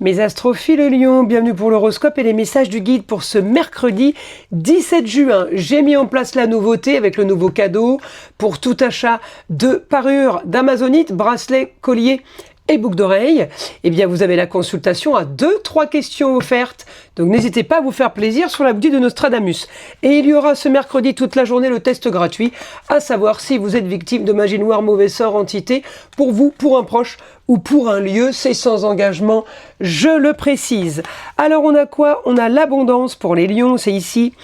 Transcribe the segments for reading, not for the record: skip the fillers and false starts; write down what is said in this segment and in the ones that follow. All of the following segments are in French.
Mes astrophiles Lion, bienvenue pour l'horoscope et les messages du guide pour ce mercredi 17 juin. J'ai mis en place la nouveauté avec le nouveau cadeau pour tout achat de parures d'amazonite, bracelets, colliers et boucles d'oreilles. Eh bien, vous avez la consultation à 2-3 questions offertes. Donc, n'hésitez pas à vous faire plaisir sur la boutique de Nostradamus. Et il y aura ce mercredi toute la journée le test gratuit, à savoir si vous êtes victime de magie noire, mauvais sort, entité, pour vous, pour un proche ou pour un lieu. C'est sans engagement, je le précise. Alors, on a quoi? On a l'abondance pour les lions, c'est ici.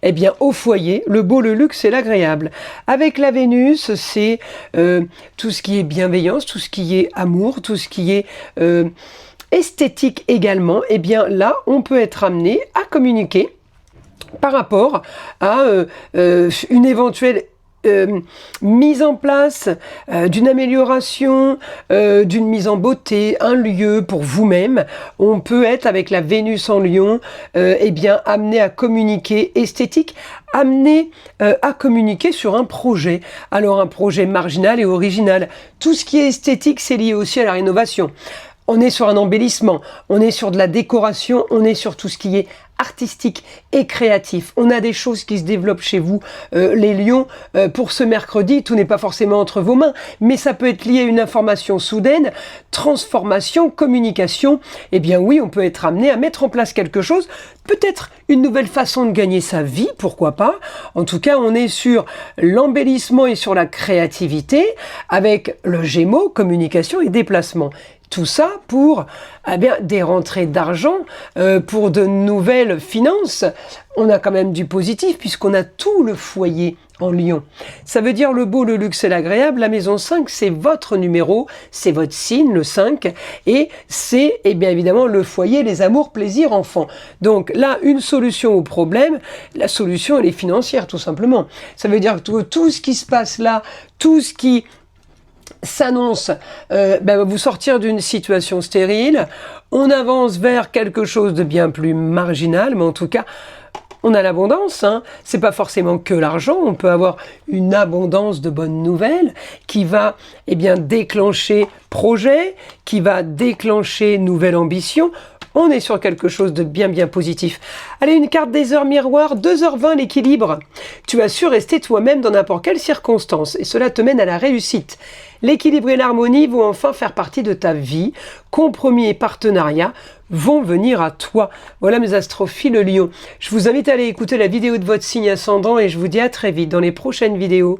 Eh bien, au foyer, le beau, le luxe et l'agréable. Avec la Vénus, c'est tout ce qui est bienveillance, tout ce qui est amour, tout ce qui est esthétique également. Eh bien, là, on peut être amené à communiquer par rapport à une éventuelle mise en place d'une amélioration, d'une mise en beauté, un lieu pour vous-même. On peut être avec la Vénus en Lion, eh bien amené à communiquer esthétique, amené à communiquer sur un projet. Alors un projet marginal et original. Tout ce qui est esthétique, c'est lié aussi à la rénovation. On est sur un embellissement, on est sur de la décoration, on est sur tout ce qui est artistique et créatif. On a des choses qui se développent chez vous, les lions, pour ce mercredi. Tout n'est pas forcément entre vos mains, mais ça peut être lié à une information soudaine, transformation, communication. Eh bien oui, on peut être amené à mettre en place quelque chose, peut-être une nouvelle façon de gagner sa vie, pourquoi pas. En tout cas, on est sur l'embellissement et sur la créativité, avec le Gémeaux, communication et déplacement. Tout ça pour des rentrées d'argent, pour de nouvelles finances. On a quand même du positif puisqu'on a tout le foyer en Lion. Ça veut dire le beau, le luxe et l'agréable. La maison 5, c'est votre numéro, c'est votre signe, le 5. Et c'est bien évidemment le foyer, les amours, plaisirs, enfants. Donc là, une solution au problème, la solution elle est financière tout simplement. Ça veut dire que tout ce qui se passe là, tout ce qui s'annonce vous sortir d'une situation stérile, on avance vers quelque chose de bien plus marginal, mais en tout cas on a l'abondance, hein. C'est pas forcément que l'argent, on peut avoir une abondance de bonnes nouvelles qui va déclencher projet, qui va déclencher nouvelle ambition. On est sur quelque chose de bien positif. Allez, une carte des heures miroir, 2h20 l'équilibre. Tu as su rester toi-même dans n'importe quelle circonstance et cela te mène à la réussite. L'équilibre et l'harmonie vont enfin faire partie de ta vie. Compromis et partenariats vont venir à toi. Voilà mes astrophiles Lion. Je vous invite à aller écouter la vidéo de votre signe ascendant et je vous dis à très vite dans les prochaines vidéos.